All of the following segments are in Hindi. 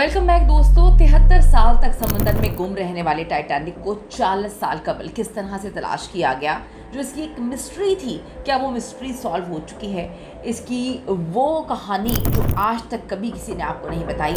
वेलकम बैक दोस्तों। 73 साल तक समंदर में गुम रहने वाले टाइटैनिक को 40 साल कबल किस तरह से तलाश किया गया, जो इसकी एक मिस्ट्री थी, क्या वो मिस्ट्री सॉल्व हो चुकी है? इसकी वो कहानी जो आज तक कभी किसी ने आपको नहीं बताई।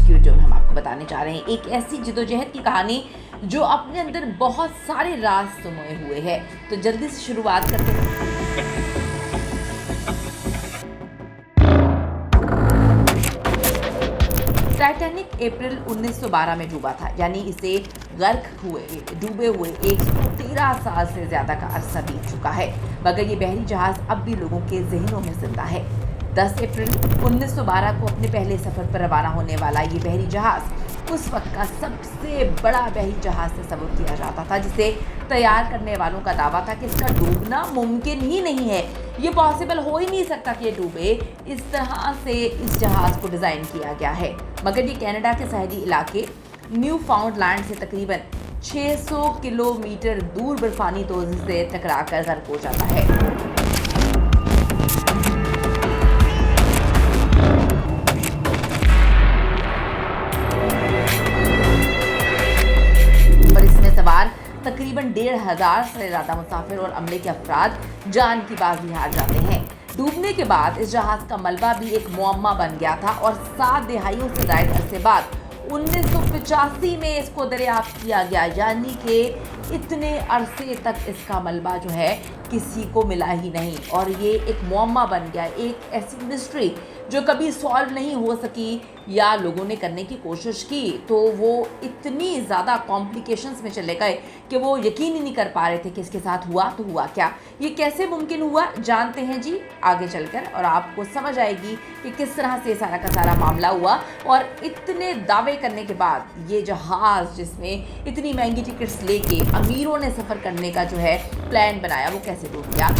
वीडियो में हम आपको बताने जा रहे हैं एक ऐसी जिदोजहद की कहानी जो अपने अंदर बहुत सारे राज समाये हुए है। तो जल्दी से शुरुआत करते हैं। टाइटैनिक अप्रैल 1912 में डूबा था, यानी इसे डूबे हुए 113 साल से ज्यादा का अरसा बीत चुका है, मगर ये बहरी जहाज अब भी लोगों के जहनों में जिंदा है। 10 अप्रैल 1912 को अपने पहले सफर पर रवाना होने वाला ये बहरी जहाज उस वक्त का सबसे बड़ा बहरी जहाज तस्वुर किया जाता था, जिसे तैयार करने वालों का दावा था कि इसका डूबना मुमकिन ही नहीं है। ये पॉसिबल हो ही नहीं सकता कि ये डूबे। इस तरह से इस जहाज को डिज़ाइन किया गया है, मगर ये कनाडा के साहिली इलाके न्यू फाउंडलैंड से तकरीबन 600 किलोमीटर दूर बर्फानी तोज़ से टकराकर गर्क हो जाता है। सवार तकरीबन 1,500 से ज़्यादा मुसाफिर और अमले के अफराद जान की बाजी हार जाते हैं। डूबने के बाद इस जहाज़ का मलबा भी एक मुअम्मा बन गया था और 7 दहाइयों से ज़ायद अरसे बाद 1985 में इसको दरियाफ्त किया गया, यानी कि इतने अरसे तक इसका मलबा जो है किसी को मिला ही नहीं और ये एक मुअम्मा बन गया, एक ऐसी मिस्ट्री जो कभी सॉल्व नहीं हो सकी या लोगों ने करने की कोशिश की तो वो इतनी ज़्यादा कॉम्प्लिकेशंस में चले गए कि वो यकीन ही नहीं कर पा रहे थे कि इसके साथ हुआ तो हुआ क्या, ये कैसे मुमकिन हुआ, जानते हैं जी आगे चलकर और आपको समझ आएगी कि किस तरह से सारा का सारा मामला हुआ। और इतने दावे करने के बाद ये जहाज़ जिसमें इतनी महंगी टिकट्स लेके अमीरों ने सफ़र करने का जो है प्लान बनाया, वो कैसे डूब गया।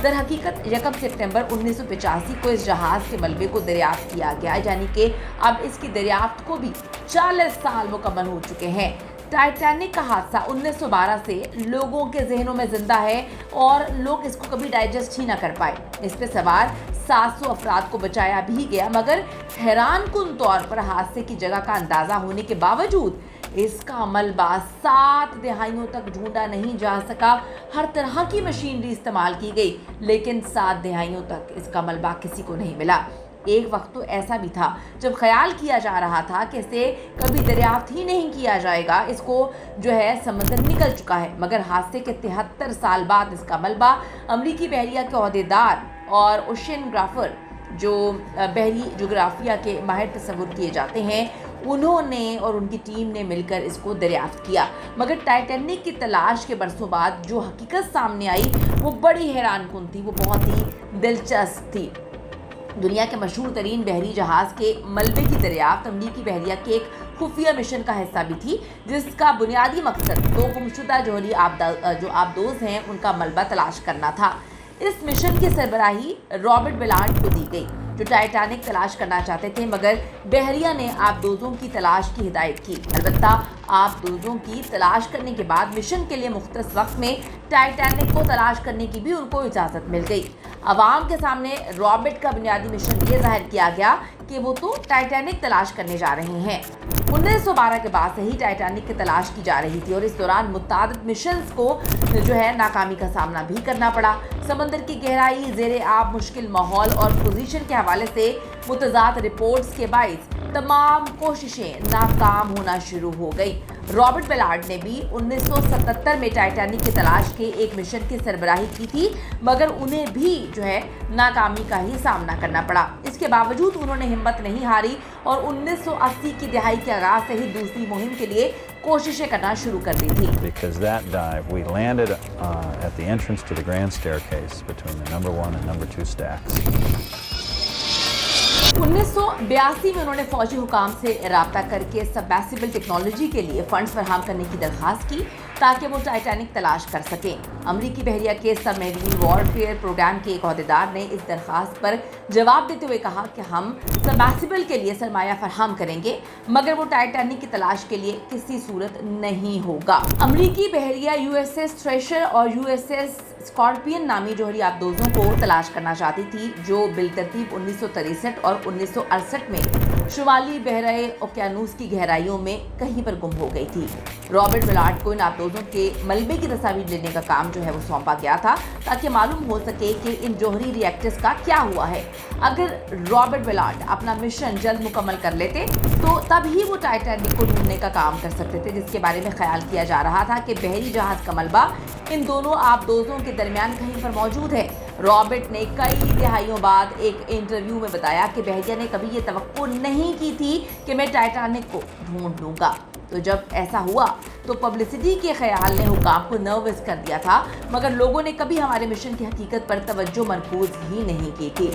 दर हकीकत 1 सितंबर 1985 को इस जहाज़ के मलबे को दरियाफ्त किया गया, यानी कि अब इसकी दरियाफ्त को भी 40 साल मुकम्मल हो चुके हैं। टाइटैनिक का हादसा 1912 से लोगों के जहनों में जिंदा है और लोग इसको कभी डाइजेस्ट ही ना कर पाए। इस पे सवार 700 अफराद को बचाया भी गया, मगर हैरानकुन तौर पर हादसे की जगह का अंदाज़ा होने के बावजूद इसका मलबा 7 दहाइयों तक ढूंढा नहीं जा सका। हर तरह की मशीनरी इस्तेमाल की गई, लेकिन 7 दहाइयों तक इसका मलबा किसी को नहीं मिला। एक वक्त तो ऐसा भी था जब ख्याल किया जा रहा था कि इसे कभी दरियाफ्त ही नहीं किया जाएगा, इसको जो है समंदर निकल चुका है, मगर हादसे के 73 साल बाद इसका मलबा अमरीकी बहरिया के ओहदेदार और ओशियनग्राफर जो बहरी जोग्राफिया के माहिर तस्वुर किए जाते हैं, उन्होंने और उनकी टीम ने मिलकर इसको दरियाफ्त किया। मगर टाइटैनिक की तलाश के बरसों बाद जो हकीकत सामने आई वो बड़ी हैरानकुन थी, वो बहुत ही दिलचस्प थी। दुनिया के मशहूर तरीन बहरी जहाज़ के मलबे की दरियाफ्त अमरीकी बहरिया के एक खुफिया मिशन का हिस्सा भी थी, जिसका बुनियादी मकसद 2 गुमशुदा जौहरी आबदोज़ हैं उनका मलबा तलाश करना था। इस मिशन की सरबराही रॉबर्ट बेलार्ड को दी गई, जो टाइटैनिक तलाश करना चाहते थे, मगर बहरिया ने आबदोज़ों की तलाश की हिदायत की। अलबत्ता आबदोज़ों की तलाश करने के बाद मिशन के लिए मुख्तस वक्त में टाइटैनिक को तलाश करने की भी उनको इजाज़त मिल गई। अवाम के सामने रॉबर्ट का बुनियादी मिशन ये जाहिर किया गया कि वो तो टाइटैनिक तलाश करने जा रहे हैं। 1912 के बाद से ही टाइटैनिक की तलाश की जा रही थी और इस दौरान मुतादिद मिशंस को जो है नाकामी का सामना भी करना पड़ा। समंदर की गहराई, ज़ेरे आब मुश्किल माहौल और पोजीशन के हवाले से मुतज़ाद रिपोर्ट्स के बाइस तमाम कोशिशें नाकाम होना शुरू हो गई। रॉबर्ट बेलार्ड ने भी 1977 में टाइटैनिक की तलाश के एक मिशन की सरबराही की थी, मगर उन्हें भी जो है नाकामी का ही सामना करना पड़ा। इसके बावजूद उन्होंने हिम्मत नहीं हारी और 1980 की दहाई के आगाज से ही दूसरी मुहिम के लिए कोशिशें करना शुरू कर दी थी। Because that dive, we landed at the entrance to the grand staircase between the number 1 and number 2 stacks. 1982 में उन्होंने फौजी हुकाम से राब्ता करके सबमर्सिबल टेक्नोलॉजी के लिए फंड्स फराहम करने की दरख्वास्त की ताकि वो टाइटैनिक तलाश कर सकें। अमरीकी बहरिया के सबमरीन वॉरफेयर प्रोग्राम के एक अहदेदार ने इस दरख्वास्त पर जवाब देते हुए कहा कि हम सबमर्सिबल के लिए सरमाया फराहम करेंगे, मगर वो टाइटैनिक की तलाश के लिए किसी सूरत नहीं होगा। अमरीकी बहरिया USS थ्रेशर और USS स्कॉर्पियन नामी जोहरी आबदोजों को तलाश करना चाहती थी, जो बिलतरतीब 1963 और 1968 में शुमाली बहराए ओकियानूस की गहराइयों में कहीं पर गुम हो गई थी। रॉबर्ट विलार्ड को इन आबदोजों के मलबे की तस्वीर लेने का काम जो है वो सौंपा गया था ताकि मालूम हो सके कि इन जोहरी रिएक्टर्स का क्या हुआ है। अगर रॉबर्ट विलार्ड अपना मिशन जल्द मुकम्मल कर लेते तो तब ही वो टाइटैनिक को ढूंढने का काम कर सकते थे, जिसके बारे में ख्याल किया जा रहा था कि बहरी जहाज का मलबा इन दोनों आबदोजों के दरमियान कहीं पर मौजूद है। रॉबर्ट ने कई दिहाइयों बाद एक इंटरव्यू में बताया कि बहरिया ने कभी ये तवक्को नहीं की थी कि मैं टाइटैनिक को ढूंढ लूँगा। तो जब ऐसा हुआ तो पब्लिसिटी के ख्याल ने हुकाम को नर्वस कर दिया था, मगर लोगों ने कभी हमारे मिशन की हकीकत पर तवज्जो मरकूज ही नहीं की थी।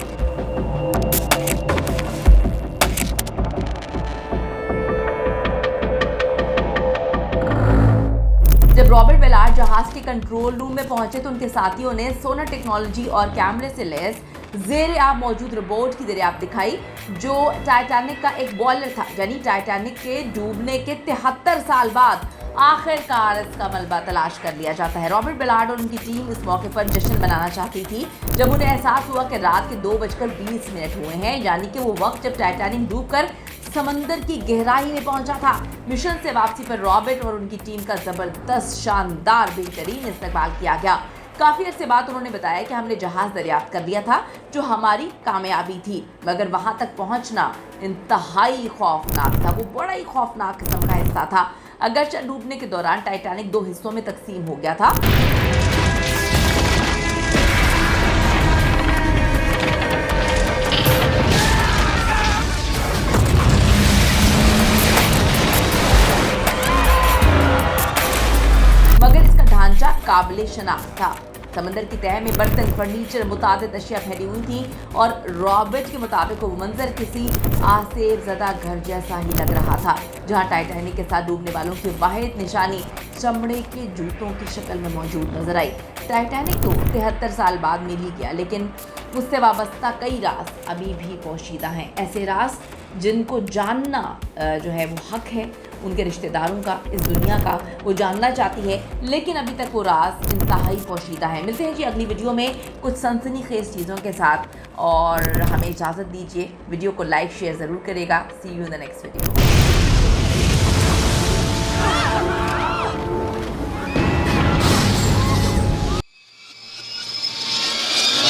जब रॉबर्ट विलार्ड जहाज के कंट्रोल रूम में पहुंचे तो उनके साथियों ने सोनर टेक्नोलॉजी और कैमरे से लैस ज़ेर आब मौजूद रोबोट की दरियाफ्त दिखाई, जो टाइटैनिक का एक बॉयलर था। यानी टाइटैनिक के डूबने के 73 साल बाद आखिरकार इसका मलबा तलाश कर लिया जाता है। रॉबर्ट विलार्ड और उनकी टीम इस मौके पर जश्न मनाना चाहती थी जब उन्हें एहसास हुआ कि रात के 2:20 हुए हैं, यानी कि वो वक्त जब टाइटैनिक डूबकर समंदर की गहराई में पहुंचा था। मिशन से वापसी पर रॉबर्ट और उनकी टीम का जबरदस्त, शानदार, बेहतरीन इस्तकबाल किया गया। काफ़ी अरसे बाद उन्होंने बताया कि हमने जहाज़ दरियाफ्त कर लिया था, जो हमारी कामयाबी थी, मगर वहां तक पहुंचना इंतहाई खौफनाक था। वो बड़ा ही खौफनाक किस्म का हिस्सा था। अगरचे डूबने के दौरान टाइटैनिक 2 हिस्सों में तकसीम हो गया था। मगर इसका ढांचा काबिल शनाख्त था। समंदर की तह में बर्तन, फर्नीचर, मुतादिद अशिया फैली हुई थी और रॉबर्ट के मुताबिक वो मंजर किसी आसेब ज़दा घर जैसा ही लग रहा था, जहां टाइटैनिक के साथ डूबने वालों की वाहिद निशानी चमड़े के जूतों की शक्ल में मौजूद नजर आई। टाइटैनिक तो 73 साल बाद मिल ही गया, लेकिन उससे वाबस्ता कई राज अभी भी पोशीदा हैं। ऐसे राज जिनको जानना जो है वो हक है उनके रिश्तेदारों का, इस दुनिया का, वो जानना चाहती है, लेकिन अभी तक वो राज इंतहाई पोशीदा है। मिलते हैं जी अगली वीडियो में कुछ सनसनीखेज चीज़ों के साथ, और हमें इजाज़त दीजिए। वीडियो को लाइक शेयर ज़रूर करेगा। See you in the next video.